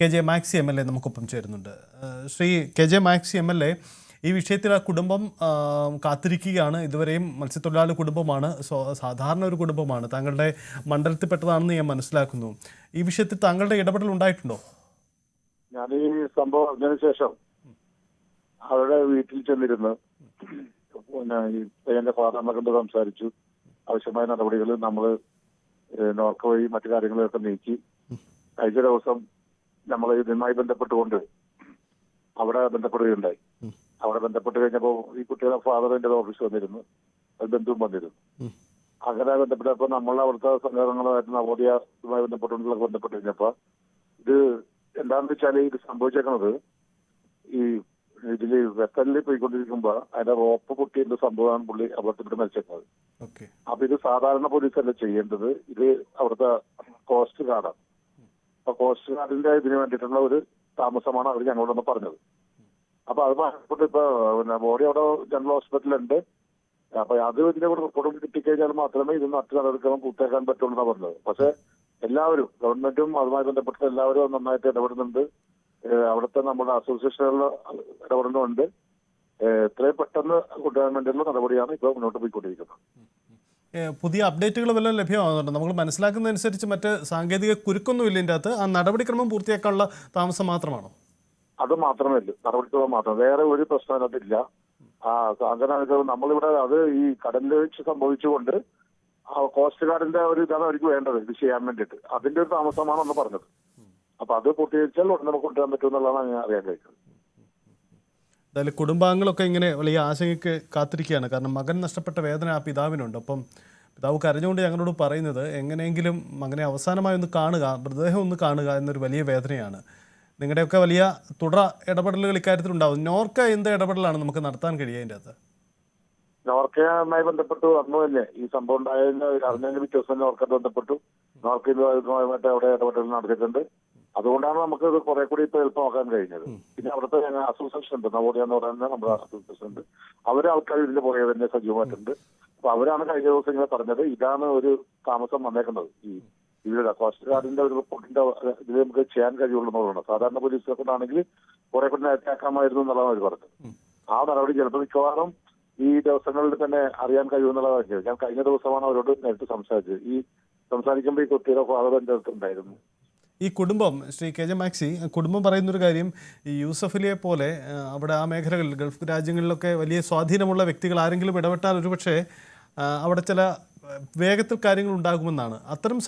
K J maxi MLA നമുക്കൊപ്പം ചേരുന്നുണ്ട്. Shri K J maxi MLA, ഈ വിഷയത്തിൽ ആ കുടുംബം കാത്തിരിക്കുകയാണ്. ഇതുവരെയും മത്സ്യത്തൊഴിലാളി കുടുംബമാണ്, സാധാരണ ഒരു കുടുംബമാണ്, താങ്കളുടെ മണ്ഡലത്തിൽപ്പെട്ടതാണെന്ന് ഞാൻ മനസ്സിലാക്കുന്നു. ഈ വിഷയത്തിൽ താങ്കളുടെ ഇടപെടൽ ഉണ്ടായിട്ടുണ്ടോ? ഞാൻ ഈ സംഭവം അറിഞ്ഞതിന് ശേഷം അവരുടെ വീട്ടിൽ ചെന്നിരുന്ന് പിന്നെ ഈ പയ്യന്റെ ഫാദറിനെ കണ്ട് സംസാരിച്ചു. ആവശ്യമായ നടപടികൾ നമ്മൾ നോർക്ക വഴി മറ്റു കാര്യങ്ങളൊക്കെ നീക്കി. കഴിഞ്ഞ ദിവസം നമ്മൾ ഇതുമായി ബന്ധപ്പെട്ടുകൊണ്ട് അവിടെ ബന്ധപ്പെടുകയുണ്ടായി. അവിടെ ബന്ധപ്പെട്ട് കഴിഞ്ഞപ്പോൾ ഈ കുട്ടിയുടെ ഫാദർ എന്റെ ഓഫീസിൽ വന്നിരുന്നു, ബന്ധുവും വന്നിരുന്നു. അങ്ങനെ ബന്ധപ്പെട്ടപ്പോൾ നമ്മൾ അവിടുത്തെ സംഘടനകളുമായിട്ട് നവോദയയുമായി ബന്ധപ്പെട്ട് കഴിഞ്ഞപ്പോൾ ഇത് എന്താണെന്ന് വെച്ചാൽ ഇത് സംഭവിച്ചേക്കുന്നത് ഈ ഇതില് വെത്തലിൽ പോയിക്കൊണ്ടിരിക്കുമ്പോ അതിന്റെ റോപ്പ് പൊട്ടിയ സംഭവമാണ് പുള്ളി അപകടത്തിൽപ്പെട്ട് മരിച്ചേക്കുന്നത്. അപ്പൊ ഇത് സാധാരണ പോലീസല്ല ചെയ്യേണ്ടത്, ഇത് അവിടുത്തെ കോസ്റ്റ് ഗാർഡാണ്. അപ്പൊ കോസ്റ്റ് ഗാർഡിന്റെ ഇതിന് വേണ്ടിയിട്ടുള്ള ഒരു താമസമാണ് അവർ ഞങ്ങളോടൊന്ന് പറഞ്ഞത്. അപ്പൊ അത് പറഞ്ഞിട്ട് ഇപ്പൊ പിന്നെ ബോഡി അവിടെ ജനറൽ ഹോസ്പിറ്റലുണ്ട്. അപ്പൊ അത് ഇതിനെ കൂടെ റിപ്പോർട്ട് കിട്ടിക്കഴിഞ്ഞാൽ മാത്രമേ ഇത് മറ്റു നടപടിക്രമം പൂർത്തിയാക്കാൻ പറ്റുള്ളൂ എന്നാണ് പറഞ്ഞത്. പക്ഷെ എല്ലാവരും, ഗവൺമെന്റും അതുമായി ബന്ധപ്പെട്ട എല്ലാവരും നന്നായിട്ട് ഇടപെടുന്നുണ്ട്. അവിടുത്തെ നമ്മുടെ അസോസിയേഷനുകളിൽ ഇടപെടലുണ്ട്. എത്രയും പെട്ടെന്ന് കൊണ്ടുവരാൻ വേണ്ടിയുള്ള നടപടിയാണ് ഇപ്പോൾ മുന്നോട്ട് പോയിക്കൊണ്ടിരിക്കുന്നത്. പുതിയ അപ്ഡേറ്റുകൾ വല്ലതും ലഭ്യമാകുന്നുണ്ട്? നമ്മൾ മനസ്സിലാക്കുന്നതനുസരിച്ച് മറ്റ് സാങ്കേതിക കുരുക്കൊന്നുമില്ല ഇതിൻ്റെ അകത്ത്. ആ നടപടിക്രമം പൂർത്തിയാക്കാനുള്ള താമസം മാത്രമാണോ? അത് മാത്രമേ ഉള്ളൂ, നടപടിക്രമം മാത്രം, വേറെ ഒരു പ്രശ്നം അതിനകത്തില്ല. അങ്ങനെ നമ്മളിവിടെ അത് ഈ കടലിൽ വെച്ച് സംഭവിച്ചുകൊണ്ട് കോസ്റ്റ് ഗാർഡിന്റെ ഒരു ഇതാണ് അവർക്ക് വേണ്ടത് ഇത് ചെയ്യാൻ വേണ്ടിയിട്ട്. അതിന്റെ ഒരു താമസമാണ് ഒന്ന് പറഞ്ഞത്. അപ്പൊ അത് പൂർത്തീകരിച്ചാൽ ഉടനെ നമുക്ക് കൊണ്ടുവരാൻ പറ്റുമെന്നുള്ളതാണ് ഞാൻ അറിയാൻ കഴിയുന്നത്. എന്തായാലും കുടുംബാംഗങ്ങളൊക്കെ ഇങ്ങനെ വലിയ ആശങ്കയ്ക്ക് കാത്തിരിക്കുകയാണ്. കാരണം മകൻ നഷ്ടപ്പെട്ട വേദന ആ പിതാവിനുണ്ട്. അപ്പം പിതാവ് കരഞ്ഞുകൊണ്ട് ഞങ്ങളോട് പറയുന്നത് എങ്ങനെയെങ്കിലും മകനെ അവസാനമായി ഒന്ന് കാണുക, മൃതദേഹം ഒന്ന് കാണുക എന്നൊരു വലിയ വേദനയാണ്. നിങ്ങളുടെയൊക്കെ വലിയ തുടർ ഇടപെടലുകൾ ഇക്കാര്യത്തിലുണ്ടാവും. നോർക്ക എന്ത് ഇടപെടലാണ് നമുക്ക് നടത്താൻ കഴിയുക അതിൻ്റെ അകത്ത്? നോർക്കയുമായി ബന്ധപ്പെട്ടു അന്നു തന്നെ ഈ സംഭവം ഉണ്ടായതിന് അറിഞ്ഞതിന് പിറ്റേ ദിവസം നോർക്കയായിട്ട് ബന്ധപ്പെട്ടു. നോർക്കയുമായിട്ട് അവിടെ ഇടപെടൽ നടത്തിയിട്ടുണ്ട്. അതുകൊണ്ടാണ് നമുക്ക് ഇത് കുറെ കൂടി ഇപ്പൊ എളുപ്പമാക്കാൻ കഴിഞ്ഞത്. പിന്നെ അവിടുത്തെ അസോസിയേഷൻ ഉണ്ട്, നവോദയ എന്ന് പറയുന്ന നമ്മുടെ അസോസിയേഷൻ ഉണ്ട്. അവരെ ആൾക്കാർ ഇതിന്റെ പുറകെ തന്നെ സജീവമായിട്ടുണ്ട്. അപ്പൊ അവരാണ് കഴിഞ്ഞ ദിവസം ഇങ്ങനെ പറഞ്ഞത് ഇതാണ് ഒരു താമസം വന്നേക്കുന്നത്. ഈ ഇവിടെ കോസ്റ്റ് ഗാർഡിന്റെ ഒരു റിപ്പോർട്ടിന്റെ ഇതിൽ നമുക്ക് ചെയ്യാൻ കഴിയുള്ളൂ എന്നുള്ളതാണ്. സാധാരണ പോലീസിനെ കൊണ്ടാണെങ്കിൽ കുറെ കൂടി നേരത്തെ ആക്കാമായിരുന്നു എന്നുള്ളതാണ് അവർ പറഞ്ഞത്. ആ നടപടി ചിലപ്പോൾ മിക്കവാറും ഈ ദിവസങ്ങളിൽ തന്നെ അറിയാൻ കഴിയുമെന്നുള്ളതാണ്. ഞാൻ കഴിഞ്ഞ ദിവസമാണ് അവരോട് നേരിട്ട് സംസാരിച്ചത്. ഈ സംസാരിക്കുമ്പോൾ ഈ കുട്ടിയുടെ ഫാദർ എന്റെ അടുത്തുണ്ടായിരുന്നു. ഈ കുടുംബം, ശ്രീ കെ ജെ മാക്സി, കുടുംബം പറയുന്നൊരു കാര്യം, ഈ യൂസഫ് അലിയെ പോലെ അവിടെ ആ മേഖലകളിൽ ഗൾഫ് രാജ്യങ്ങളിലൊക്കെ വലിയ സ്വാധീനമുള്ള വ്യക്തികൾ ആരെങ്കിലും ഇടപെട്ടാൽ ഒരുപക്ഷെ അവിടെ ചില വേഗത്തിൽ കാര്യങ്ങൾ ഉണ്ടാകുമെന്നാണ്. അത്തരം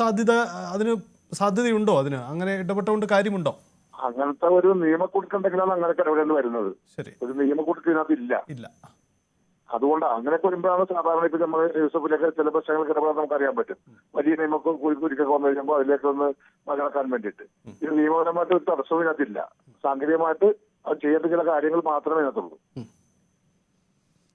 അതിന് സാധ്യതയുണ്ടോ? അങ്ങനെ ഇടപെട്ടുകൊണ്ട് കാര്യമുണ്ടോ? അങ്ങനത്തെ ഒരു നിയമക്കുടുക്കുണ്ടെങ്കിലാണ് അങ്ങനെയൊക്കെ ഇടപെടേണ്ടി വരുന്നത്. ശരി, ഒരു നിയമക്കുടുക്കിനകത്ത് ഇല്ല. അതുകൊണ്ട് അങ്ങനെയൊക്കെ വരുമ്പോഴാണ് സാധാരണ ഇപ്പൊ നമ്മൾ യൂസഫിലൊക്കെ ചില പ്രശ്നങ്ങൾക്ക് ഇടപെടാൻ നമുക്ക് അറിയാൻ പറ്റും. വലിയ നിയമക്കും കുരുക്കൊക്കെ വന്നു കഴിയുമ്പോൾ അതിലേക്കൊന്ന് മകനാക്കാൻ വേണ്ടിയിട്ട്. ഇത് നിയമപരമായിട്ട് ഒരു തടസ്സവും ഇതിനകത്തില്ല. സാങ്കേതികമായിട്ട് അത് ചെയ്യേണ്ട ചില കാര്യങ്ങൾ മാത്രമേ ഇതിനകത്തുള്ളൂ.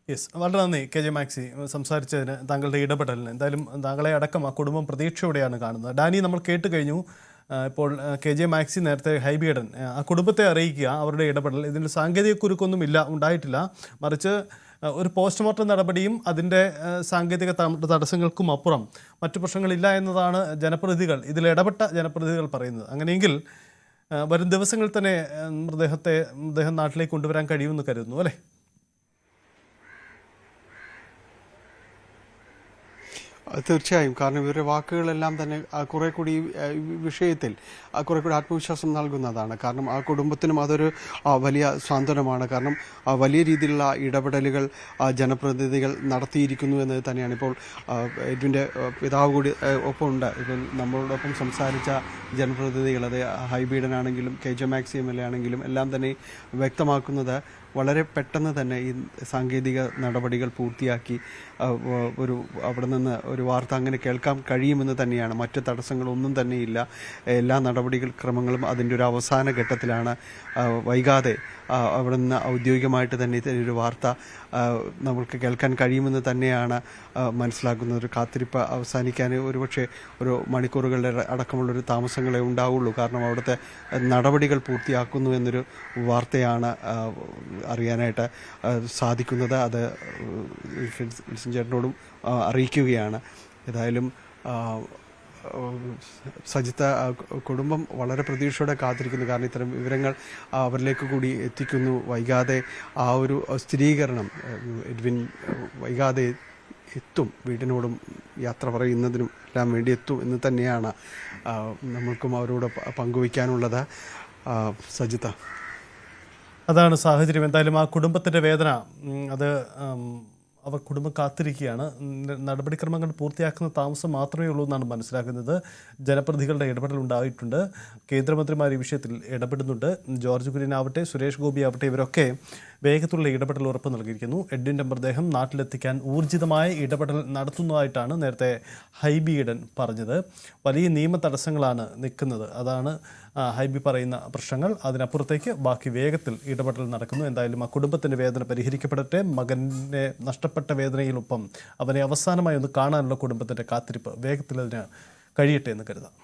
യെസ്, വളരെ നന്ദി കെ ജെ മാക്സി സംസാരിച്ചതിന്, താങ്കളുടെ ഇടപെടലിന്. എന്തായാലും താങ്കളെ അടക്കം ആ കുടുംബം പ്രതീക്ഷയോടെയാണ് കാണുന്നത്. ഡാനി, നമ്മൾ കേട്ട് കഴിഞ്ഞു. ഇപ്പോൾ കെ ജെ മാക്സി നേരത്തെ ഹൈബിയഡൻ ആ കുടുംബത്തെ അറിയിക്കുക അവരുടെ ഇടപെടൽ. ഇതിന് സാങ്കേതിക കുരുക്കൊന്നും ഉണ്ടായിട്ടില്ല. മറിച്ച് ഒരു പോസ്റ്റ്മോർട്ടം നടപടിയും അതിൻ്റെ സാങ്കേതിക തടസ്സങ്ങൾക്കും അപ്പുറം മറ്റു പ്രശ്നങ്ങളില്ല എന്നതാണ് ഇതിലിടപെട്ട ജനപ്രതിനിധികൾ പറയുന്നത്. അങ്ങനെയെങ്കിൽ വരും ദിവസങ്ങളിൽ തന്നെ മൃതദേഹം നാട്ടിലേക്ക് കൊണ്ടുവരാൻ കഴിയുമെന്ന് കരുതുന്നു, അല്ലേ? തീർച്ചയായും. കാരണം ഇവരുടെ വാക്കുകളെല്ലാം തന്നെ കുറെ കൂടി വിഷയത്തിൽ കുറെ കൂടി ആത്മവിശ്വാസം നൽകുന്നതാണ്. കാരണം ആ കുടുംബത്തിനും അതൊരു വലിയ സാന്ത്വനമാണ്. കാരണം വലിയ രീതിയിലുള്ള ഇടപെടലുകൾ ജനപ്രതിനിധികൾ നടത്തിയിരിക്കുന്നു എന്നത് തന്നെയാണ്. ഇപ്പോൾ ഇതിൻ്റെ പിതാവ് കൂടി ഒപ്പമുണ്ട്. ഇപ്പോൾ നമ്മളോടൊപ്പം സംസാരിച്ച ജനപ്രതിനിധികൾ, അത് ഹൈബീഡനാണെങ്കിലും കെ ജെ മാക്സി MLA ആണെങ്കിലും എല്ലാം തന്നെ വ്യക്തമാക്കുന്നത് വളരെ പെട്ടെന്ന് തന്നെ ഈ സാങ്കേതിക നടപടികൾ പൂർത്തിയാക്കി അവിടെ നിന്ന് ഒരു വാർത്ത അങ്ങനെ കേൾക്കാൻ കഴിയുമെന്ന് തന്നെയാണ്. മറ്റ് തടസ്സങ്ങളൊന്നും തന്നെയില്ല. എല്ലാ നടപടിക്രമങ്ങളും അതിൻ്റെ ഒരു അവസാന ഘട്ടത്തിലാണ്. വൈകാതെ അവിടെ നിന്ന് ഔദ്യോഗികമായിട്ട് തന്നെ ഒരു വാർത്ത നമുക്ക് കേൾക്കാൻ കഴിയുമെന്ന് തന്നെയാണ് മനസ്സിലാക്കുന്നത്. ഒരു കാത്തിരിപ്പ് അവസാനിക്കാൻ ഒരുപക്ഷെ ഒരു മണിക്കൂറുകളുടെ അടക്കമുള്ളൊരു താമസങ്ങളെ ഉണ്ടാവുള്ളൂ. കാരണം അവിടുത്തെ നടപടികൾ പൂർത്തിയാക്കുന്നു എന്നൊരു വാർത്തയാണ് അറിയാനായിട്ട് സാധിക്കുന്നത്. അത് വിൽസൺ ചേട്ടനോടും അറിയിക്കുകയാണ്. ഏതായാലും സജിത്ത, കുടുംബം വളരെ പ്രതീക്ഷയോടെ കാത്തിരിക്കുന്നു. കാരണം ഇത്തരം വിവരങ്ങൾ അവരിലേക്ക് കൂടി എത്തിക്കുന്നു. വൈകാതെ ആ ഒരു സ്ഥിരീകരണം എഡ്വിൻ വൈകാതെ എത്തും, വീടിനോടും യാത്ര പറയുന്നതിനും എല്ലാം വേണ്ടി എത്തും എന്ന് തന്നെയാണ് നമ്മൾക്കും അവരോട് പങ്കുവയ്ക്കാനുള്ളത്. സജിത്ത, അതാണ് സാഹചര്യം. എന്തായാലും ആ കുടുംബത്തിൻ്റെ വേദന അത് അവർ കുടുംബം കാത്തിരിക്കുകയാണ്. നടപടിക്രമങ്ങൾ പൂർത്തിയാക്കുന്ന താമസം മാത്രമേ ഉള്ളൂ എന്നാണ് മനസ്സിലാക്കുന്നത്. ജനപ്രതിനിധികളുടെ ഇടപെടൽ ഉണ്ടായിട്ടുണ്ട്. കേന്ദ്രമന്ത്രിമാർ ഈ വിഷയത്തിൽ ഇടപെടുന്നുണ്ട്. ജോർജ് കുര്യൻ ആവട്ടെ, സുരേഷ് ഗോപി ആവട്ടെ, ഇവരൊക്കെ വേഗത്തിലുള്ള ഇടപെടൽ ഉറപ്പ് നൽകിയിരിക്കുന്നു. എഡ്വിൻ്റെ മൃതദേഹം നാട്ടിലെത്തിക്കാൻ ഊർജിതമായ ഇടപെടൽ നടത്തുന്നതായിട്ടാണ് നേരത്തെ ഹൈബി ഈഡൻ പറഞ്ഞത്. വലിയ നിയമ തടസ്സങ്ങളാണ് നിൽക്കുന്നത്, അതാണ് ഹൈബി പറയുന്ന പ്രശ്നങ്ങൾ. അതിനപ്പുറത്തേക്ക് ബാക്കി വേഗത്തിൽ ഇടപെടൽ നടക്കുന്നു. എന്തായാലും ആ കുടുംബത്തിൻ്റെ വേദന പരിഹരിക്കപ്പെടട്ടെ. മകനെ നഷ്ടപ്പെട്ട വേദനയിലൊപ്പം അവനെ അവസാനമായി ഒന്ന് കാണാനുള്ള കുടുംബത്തിൻ്റെ കാത്തിരിപ്പ് വേഗത്തിൽ അതിന് കഴിയട്ടെ എന്ന് കരുതാം.